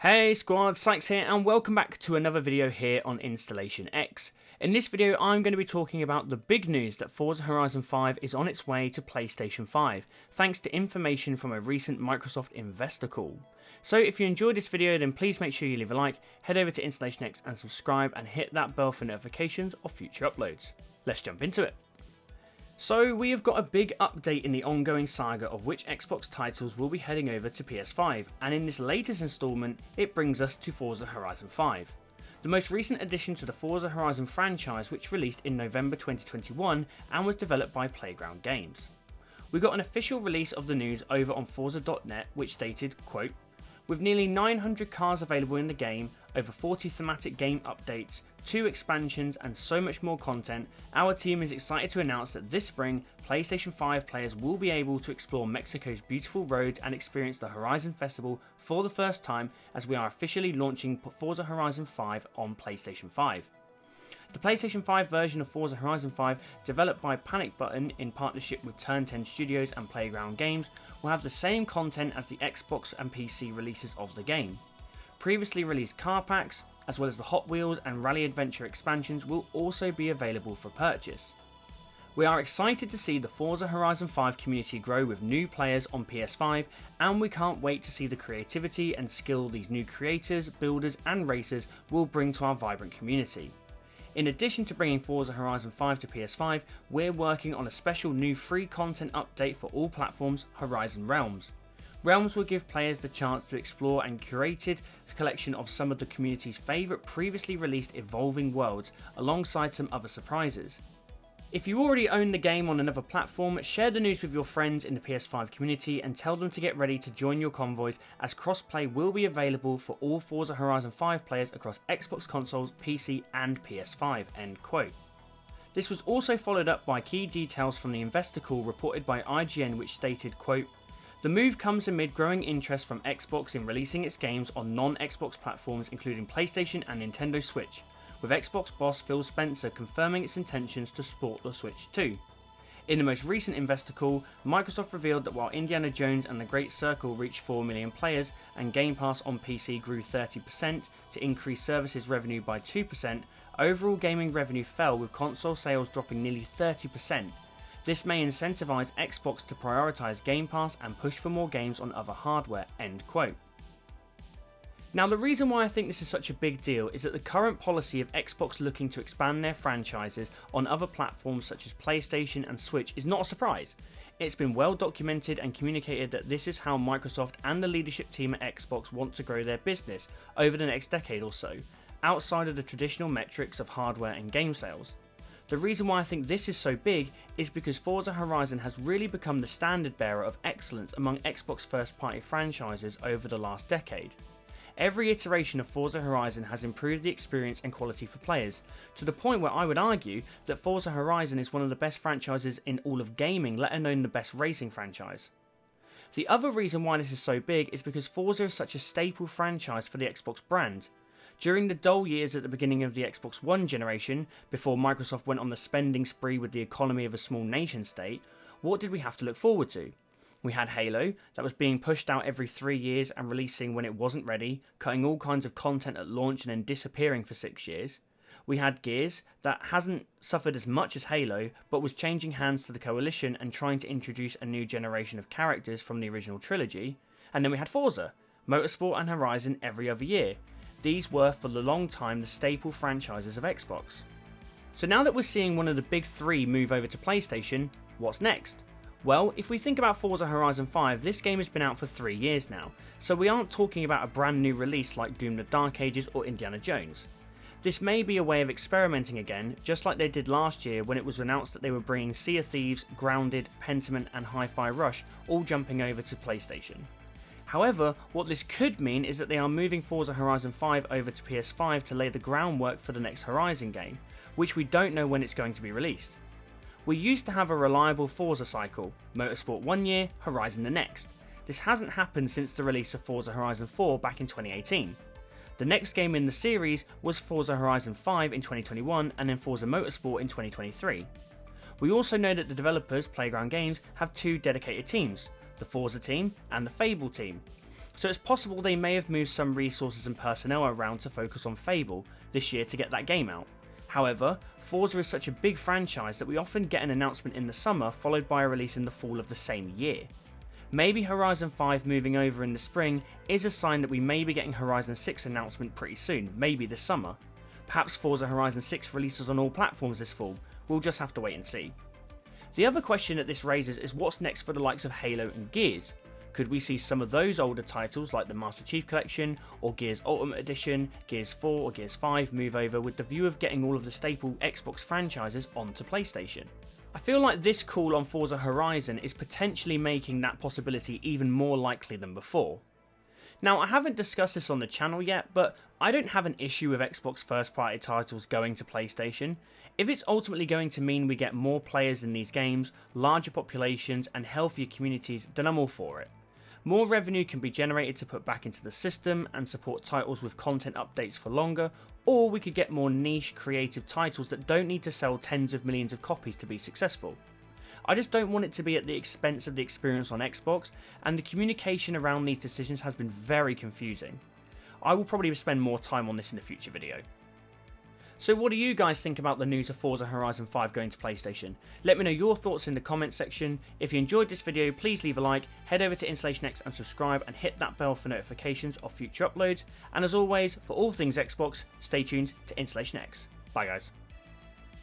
Hey squad, Sykes here and welcome back to another video here on InstallationX. In this video I'm going to be talking about the big news that Forza Horizon 5 is on its way to PlayStation 5, thanks to information from a recent Microsoft investor call. So if you enjoyed this video then please make sure you leave a like, head over to InstallationX and subscribe and hit that bell for notifications of future uploads. Let's jump into it. So we have got a big update in the ongoing saga of which Xbox titles will be heading over to PS5, and in this latest installment it brings us to Forza Horizon 5. The most recent addition to the Forza Horizon franchise, which released in November 2021 and was developed by Playground Games. We got an official release of the news over on Forza.net which stated, quote, "With nearly 900 cars available in the game, over 40 thematic game updates, 2 expansions and so much more content, our team is excited to announce that this spring, PlayStation 5 players will be able to explore Mexico's beautiful roads and experience the Horizon Festival for the first time as we are officially launching Forza Horizon 5 on PlayStation 5. The PlayStation 5 version of Forza Horizon 5, developed by Panic Button in partnership with Turn 10 Studios and Playground Games, will have the same content as the Xbox and PC releases of the game. Previously released car packs, as well as the Hot Wheels and Rally Adventure expansions, will also be available for purchase. We are excited to see the Forza Horizon 5 community grow with new players on PS5, and we can't wait to see the creativity and skill these new creators, builders and racers will bring to our vibrant community. In addition to bringing Forza Horizon 5 to PS5, we're working on a special new free content update for all platforms, Horizon Realms. Realms will give players the chance to explore a curated collection of some of the community's favourite previously released evolving worlds, alongside some other surprises. If you already own the game on another platform, share the news with your friends in the PS5 community and tell them to get ready to join your convoys, as crossplay will be available for all Forza Horizon 5 players across Xbox consoles, PC and PS5, end quote. This was also followed up by key details from the investor call reported by IGN, which stated, quote, "The move comes amid growing interest from Xbox in releasing its games on non-Xbox platforms including PlayStation and Nintendo Switch, with Xbox boss Phil Spencer confirming its intentions to support the Switch too." In the most recent investor call, Microsoft revealed that while Indiana Jones and the Great Circle reached 4 million players and Game Pass on PC grew 30% to increase services revenue by 2%, overall gaming revenue fell, with console sales dropping nearly 30%. This may incentivize Xbox to prioritize Game Pass and push for more games on other hardware, end quote. Now, the reason why I think this is such a big deal is that the current policy of Xbox looking to expand their franchises on other platforms such as PlayStation and Switch is not a surprise. It's been well documented and communicated that this is how Microsoft and the leadership team at Xbox want to grow their business over the next decade or so, outside of the traditional metrics of hardware and game sales. The reason why I think this is so big is because Forza Horizon has really become the standard bearer of excellence among Xbox first-party franchises over the last decade. Every iteration of Forza Horizon has improved the experience and quality for players, to the point where I would argue that Forza Horizon is one of the best franchises in all of gaming, let alone the best racing franchise. The other reason why this is so big is because Forza is such a staple franchise for the Xbox brand. During the dull years at the beginning of the Xbox One generation, before Microsoft went on the spending spree with the economy of a small nation state, what did we have to look forward to? We had Halo, that was being pushed out every 3 years and releasing when it wasn't ready, cutting all kinds of content at launch and then disappearing for 6 years. We had Gears, that hasn't suffered as much as Halo, but was changing hands to the Coalition and trying to introduce a new generation of characters from the original trilogy. And then we had Forza, Motorsport and Horizon every other year. These were for the long time the staple franchises of Xbox. So now that we're seeing one of the big three move over to PlayStation, what's next? Well, if we think about Forza Horizon 5, this game has been out for 3 years now, so we aren't talking about a brand new release like Doom the Dark Ages or Indiana Jones. This may be a way of experimenting again, just like they did last year when it was announced that they were bringing Sea of Thieves, Grounded, Pentiment and Hi-Fi Rush all jumping over to PlayStation. However, what this could mean is that they are moving Forza Horizon 5 over to PS5 to lay the groundwork for the next Horizon game, which we don't know when it's going to be released. We used to have a reliable Forza cycle, Motorsport 1 year, Horizon the next. This hasn't happened since the release of Forza Horizon 4 back in 2018. The next game in the series was Forza Horizon 5 in 2021 and then Forza Motorsport in 2023. We also know that the developers, Playground Games, have 2 dedicated teams, the Forza team and the Fable team. so it's possible they may have moved some resources and personnel around to focus on Fable this year to get that game out. However, Forza is such a big franchise that we often get an announcement in the summer followed by a release in the fall of the same year. Maybe Horizon 5 moving over in the spring is a sign that we may be getting Horizon 6 announcement pretty soon, maybe this summer. Perhaps Forza Horizon 6 releases on all platforms this fall, we'll just have to wait and see. The other question that this raises is what's next for the likes of Halo and Gears. Could we see some of those older titles like the Master Chief Collection or Gears Ultimate Edition, Gears 4 or Gears 5 move over with the view of getting all of the staple Xbox franchises onto PlayStation? I feel like this call on Forza Horizon is potentially making that possibility even more likely than before. Now, I haven't discussed this on the channel yet, but I don't have an issue with Xbox first party titles going to PlayStation. If it's ultimately going to mean we get more players in these games, larger populations and healthier communities, then I'm all for it. More revenue can be generated to put back into the system and support titles with content updates for longer, or we could get more niche creative titles that don't need to sell tens of millions of copies to be successful. I just don't want it to be at the expense of the experience on Xbox, and the communication around these decisions has been very confusing. I will probably spend more time on this in a future video. So what do you guys think about the news of Forza Horizon 5 going to PlayStation? Let me know your thoughts in the comments section. If you enjoyed this video, please leave a like, head over to InstallationX and subscribe and hit that bell for notifications of future uploads. And as always, for all things Xbox, stay tuned to InstallationX. Bye guys.